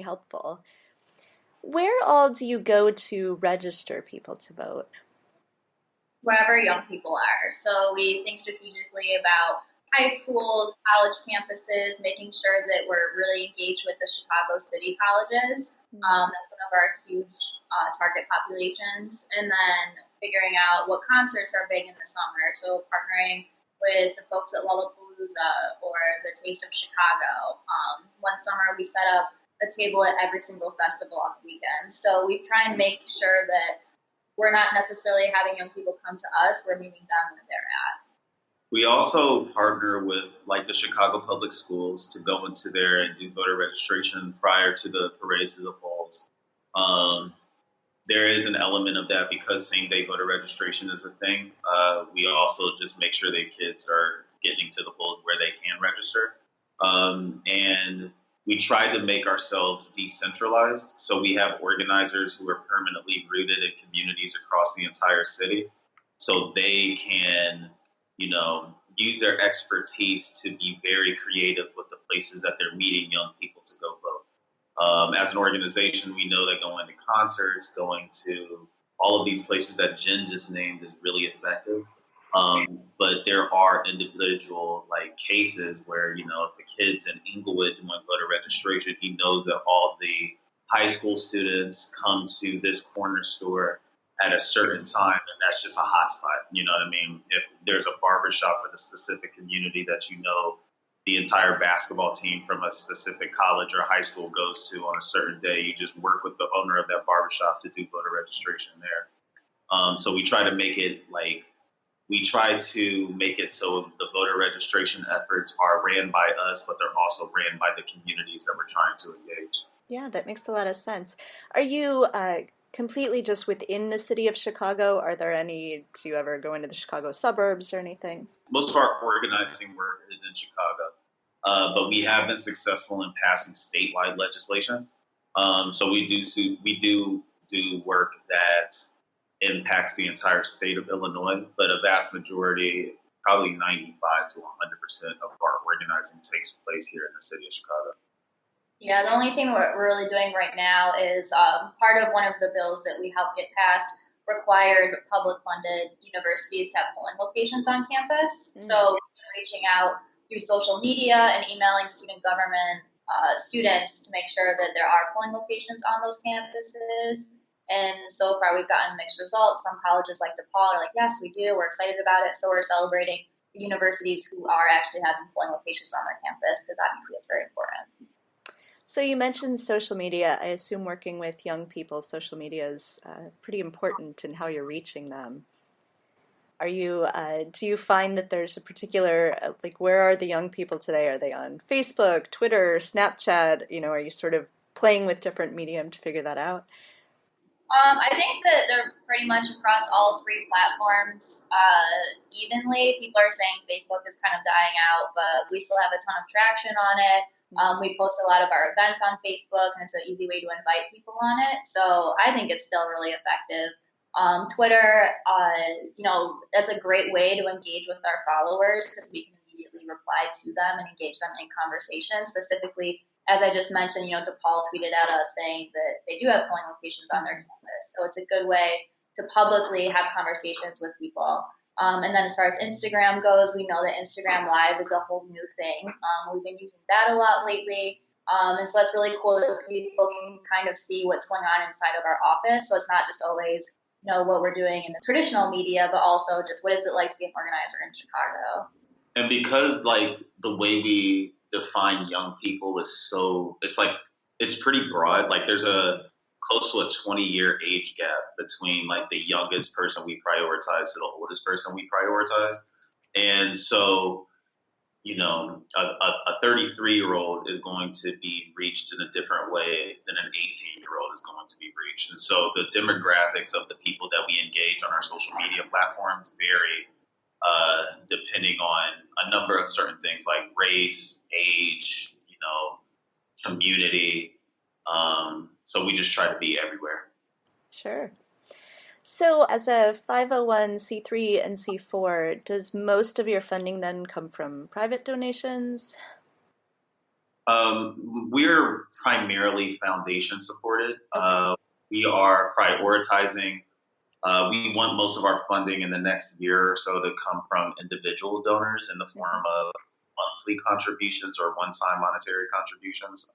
helpful. Where all do you go to register people to vote? Wherever young people are. So we think strategically about high schools, college campuses, making sure that we're really engaged with the Chicago City colleges. That's one of our huge target populations. And then figuring out what concerts are big in the summer. So partnering with the folks at Lollapalooza or the Taste of Chicago. One summer we set up a table at every single festival on the weekend. So we try and make sure that we're not necessarily having young people come to us, we're meeting them where they're at. We also partner with like the Chicago Public Schools to go into there and do voter registration prior to the parades of the polls. There is an element of that because same-day voter registration is a thing. We also just make sure that kids are getting to the polls where they can register. And we try to make ourselves decentralized. So we have organizers who are permanently rooted in communities across the entire city. So they can, use their expertise to be very creative with the places that they're meeting young people to go vote. As an organization, we know that going to concerts, going to all of these places that Jen just named is really effective. But there are individual cases where, if the kid's in Inglewood doing voter registration, he knows that all the high school students come to this corner store at a certain time, and that's just a hot spot. You know what I mean? If there's a barbershop in a specific community that the entire basketball team from a specific college or high school goes to on a certain day, you just work with the owner of that barbershop to do voter registration there. So we try to make it so the voter registration efforts are ran by us, but they're also ran by the communities that we're trying to engage. Yeah, that makes a lot of sense. Are you completely just within the city of Chicago? Do you ever go into the Chicago suburbs or anything? Most of our organizing work is in Chicago, but we have been successful in passing statewide legislation. So we do work that impacts the entire state of Illinois, but a vast majority, probably 95 to 100% of our organizing takes place here in the city of Chicago. Yeah, the only thing we're really doing right now is part of one of the bills that we helped get passed required public funded universities to have polling locations on campus. So reaching out through social media and emailing student government students to make sure that there are polling locations on those campuses. And so far, we've gotten mixed results. Some colleges like DePaul are like, yes, we do. We're excited about it. So we're celebrating the universities who are actually having polling locations on their campus because obviously it's very important. So you mentioned social media. I assume working with young people, social media is pretty important in how you're reaching them. Do you find that there's a particular, where are the young people today? Are they on Facebook, Twitter, Snapchat? Are you sort of playing with different medium to figure that out? I think that they're pretty much across all three platforms evenly. People are saying Facebook is kind of dying out, but we still have a ton of traction on it. We post a lot of our events on Facebook, and it's an easy way to invite people on it. So I think it's still really effective. Twitter, that's a great way to engage with our followers because we can immediately reply to them and engage them in conversation. Specifically, as I just mentioned, DePaul tweeted at us saying that they do have polling locations on their campus. So it's a good way to publicly have conversations with people. And then as far as Instagram goes, we know that Instagram Live is a whole new thing. We've been using that a lot lately. And so that's really cool that people can kind of see what's going on inside of our office. So it's not just always, what we're doing in the traditional media, but also just what is it like to be an organizer in Chicago. And because the way we define young people is it's pretty broad. There's a close to a 20-year age gap between the youngest person we prioritize to the oldest person we prioritize. And so, a 33-year-old is going to be reached in a different way than an 18-year-old is going to be reached. And so the demographics of the people that we engage on our social media platforms vary depending on a number of certain things like race, age, community. So we just try to be everywhere. Sure. So as a 501c3 and C4, does most of your funding then come from private donations? We're primarily foundation supported. Okay. We are prioritizing. We want most of our funding in the next year or so to come from individual donors in the form of monthly contributions or one-time monetary contributions,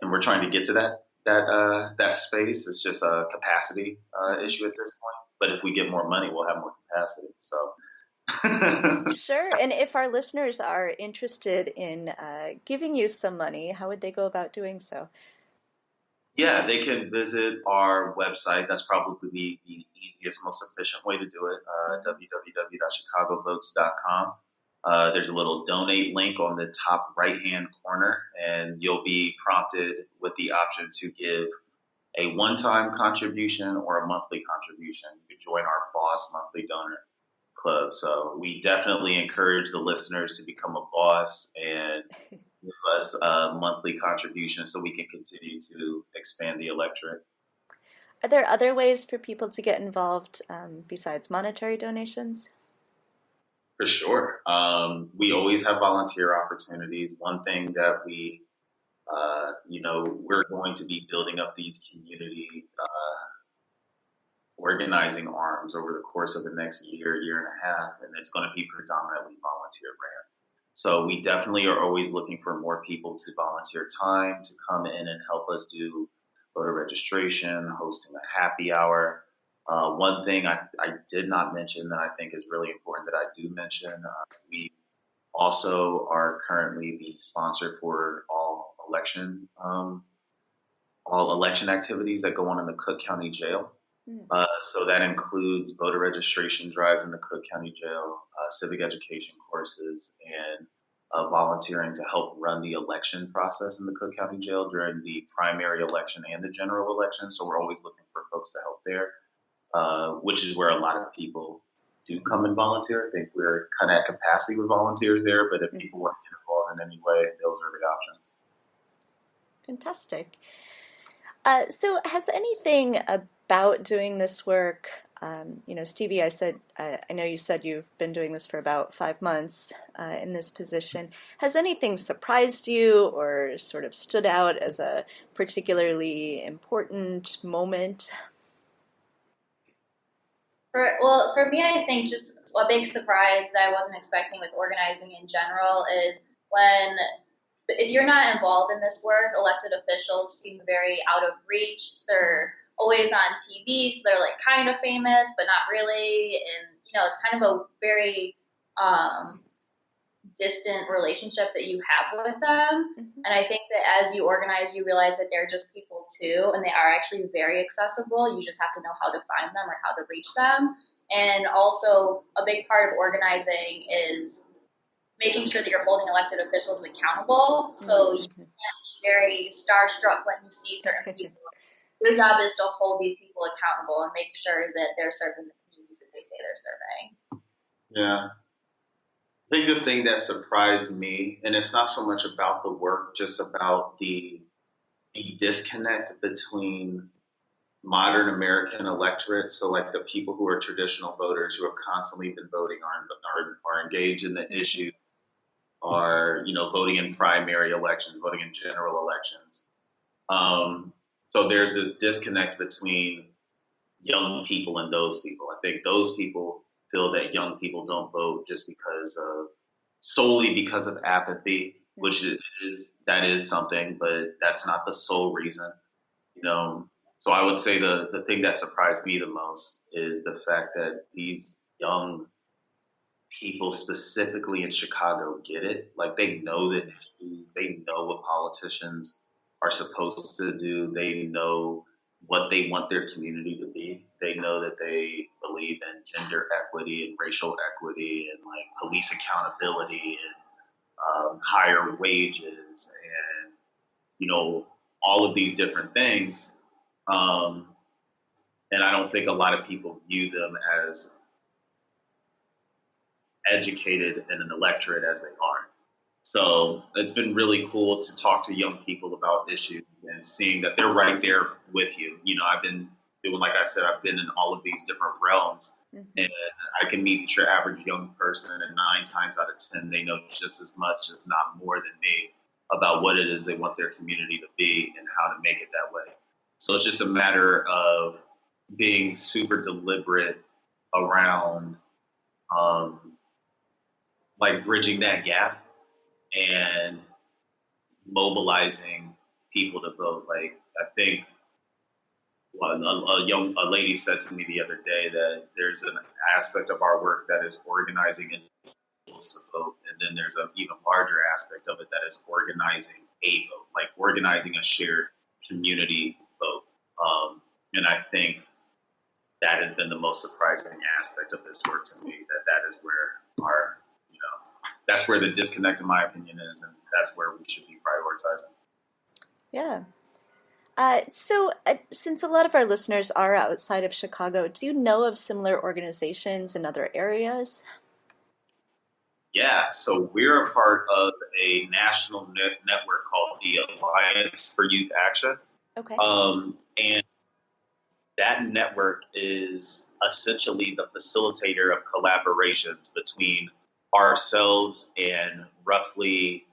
and we're trying to get to that space. It's just a capacity issue at this point. But if we get more money, we'll have more capacity. So. Sure. And if our listeners are interested in giving you some money, how would they go about doing so? Yeah, they can visit our website. That's probably the easiest, most efficient way to do it, www.chicagovotes.com. There's a little donate link on the top right-hand corner, and you'll be prompted with the option to give a one-time contribution or a monthly contribution. You can join our Boss Monthly Donor Club. So we definitely encourage the listeners to become a boss and give us a monthly contribution so we can continue to expand the electorate. Are there other ways for people to get involved besides monetary donations? For sure. We always have volunteer opportunities. One thing that we're going to be building up these community organizing arms over the course of the next year and a half, and it's going to be predominantly volunteer ran. So we definitely are always looking for more people to volunteer time to come in and help us do voter registration, hosting a happy hour. One thing I did not mention that I think is really important that I do mention, we also are currently the sponsor for all election activities that go on in the Cook County Jail. So that includes voter registration drives in the Cook County Jail, civic education courses, and volunteering to help run the election process in the Cook County Jail during the primary election and the general election. So we're always looking for folks to help there, which is where a lot of people do come and volunteer. I think we're kind of at capacity with volunteers there, but if people want to get involved in any way, those are the options. Fantastic. So has anything about doing this work, Stevie, I know you said you've been doing this for about 5 months in this position. Has anything surprised you or sort of stood out as a particularly important moment? For me, I think just a big surprise that I wasn't expecting with organizing in general is if you're not involved in this work, elected officials seem very out of reach. They're always on TV, so they're like kind of famous, but not really. And, it's kind of a very distant relationship that you have with them. And I think that as you organize, you realize that they're just people too, and they are actually very accessible. You just have to know how to find them or how to reach them. And also a big part of organizing is making sure that you're holding elected officials accountable. So you can't be very starstruck when you see certain people. Your job is to hold these people accountable and make sure that they're serving the communities that they say they're serving. Yeah. I think the thing that surprised me, and it's not so much about the work, just about the disconnect between modern American electorate, so like the people who are traditional voters who have constantly been voting are engaged in the issue, are voting in primary elections, voting in general elections. So there's this disconnect between young people and those people. I think those people feel that young people don't vote just solely because of apathy, which that is something, but that's not the sole reason. So I would say the thing that surprised me the most is the fact that these young people specifically in Chicago get it. Like they know that they know what politicians are supposed to do. They know what they want their community to be. They know that they believe in gender equity and racial equity and like police accountability and higher wages and all of these different things. And I don't think a lot of people view them as educated in an electorate as they are. So it's been really cool to talk to young people about issues and seeing that they're right there with you. I've been doing, like I said, I've been in all of these different realms, and I can meet your average young person, and 9 times out of 10, they know just as much, if not more than me. about what it is they want their community to be and how to make it that way. So it's just a matter of being super deliberate around like bridging that gap and mobilizing people to vote. Like I think a lady said to me the other day that there's an aspect of our work that is organizing individuals to vote, and then there's an even larger aspect of it that is organizing a vote, like organizing a shared community vote. And I think that has been the most surprising aspect of this work to me. That is where our, that's where the disconnect, in my opinion, is, and that's where we should be prioritizing. Yeah. So since a lot of our listeners are outside of Chicago, do you know of similar organizations in other areas? Yeah, so we're a part of a national network called the Alliance for Youth Action. Okay. And that network is essentially the facilitator of collaborations between ourselves and roughly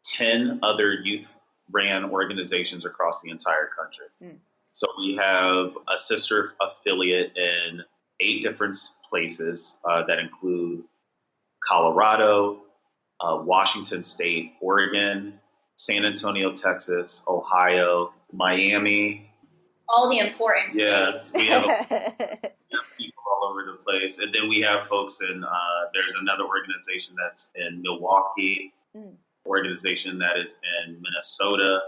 10 other youth-ran organizations across the entire country. So we have a sister affiliate in 8 different places that include Colorado, Washington State, Oregon, San Antonio, Texas, Ohio, Miami. All the important states. We have people all over the place. And then we have folks in, there's another organization that's in Milwaukee, organization that is in Minnesota.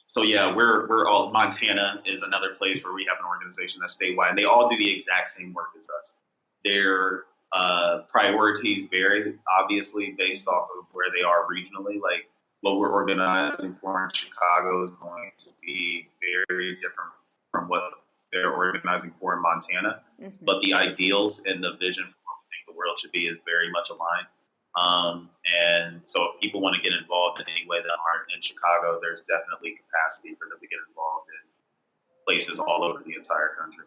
So yeah, we're all, Montana is another place where we have an organization that's statewide, and they all do the exact same work as us. Their priorities vary, obviously, based off of where they are regionally. Like what we're organizing for in Chicago is going to be very different from what they're organizing for in Montana. But the ideals and the vision for what we think the world should be is very much aligned. And so if people want to get involved in any way that aren't in Chicago, there's definitely capacity for them to get involved in places all over the entire country.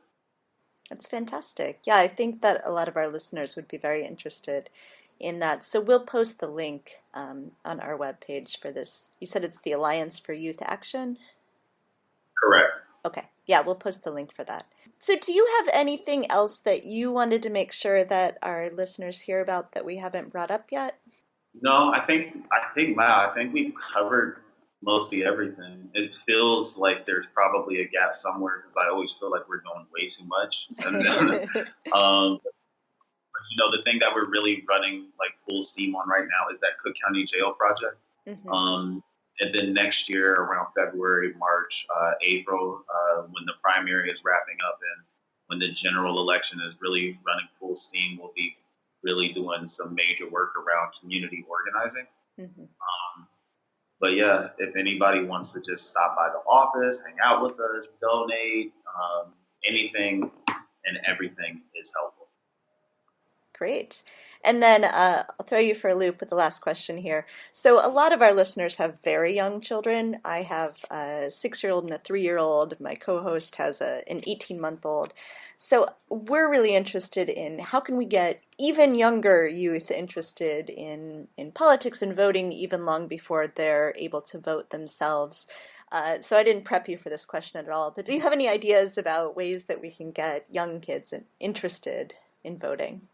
That's fantastic. Yeah, I think that a lot of our listeners would be very interested in that. So we'll post the link on our webpage for this. You said it's the Alliance for Youth Action? Correct. Okay. Yeah, we'll post the link for that. So do you have anything else that you wanted to make sure that our listeners hear about that we haven't brought up yet? No, I think we've covered mostly everything. It feels like there's probably a gap somewhere because I always feel like we're doing way too much. And then, the thing that we're really running like full steam on right now is that Cook County Jail project. And then next year, around February, March, April, when the primary is wrapping up and when the general election is really running full steam, we'll be really doing some major work around community organizing. But yeah, if anybody wants to just stop by the office, hang out with us, donate, anything and everything is helpful. Great. And then I'll throw you for a loop with the last question here. So a lot of our listeners have very young children. I have a 6-year-old and a 3-year-old. My co-host has an 18-month-old. So we're really interested in how can we get even younger youth interested in politics and voting even long before they're able to vote themselves. So I didn't prep you for this question at all, but do you have any ideas about ways that we can get young kids interested in voting?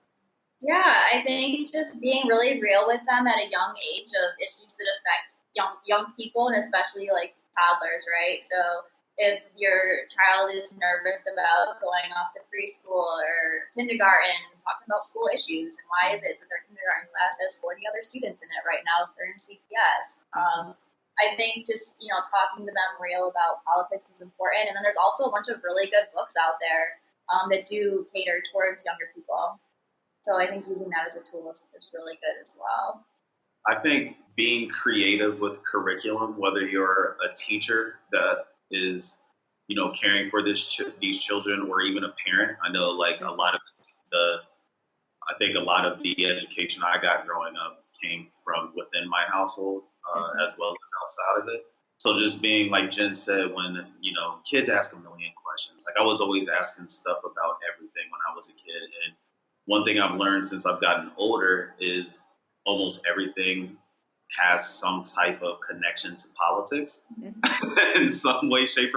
Yeah, I think just being really real with them at a young age of issues that affect young people, and especially like toddlers, right? So if your child is nervous about going off to preschool or kindergarten, talking about school issues and why is it that their kindergarten class has 40 other students in it right now if they're in CPS. I think just, talking to them real about politics is important. And then there's also a bunch of really good books out there that do cater towards younger people. So I think using that as a tool is really good as well. I think being creative with curriculum, whether you're a teacher that is, caring for these children, or even a parent. I know, like a lot of the education I got growing up came from within my household, as well as outside of it. So just being, like Jen said, when kids ask a million questions. Like I was always asking stuff about everything when I was a kid, and one thing I've learned since I've gotten older is almost everything has some type of connection to politics Mhm. in some way, shape,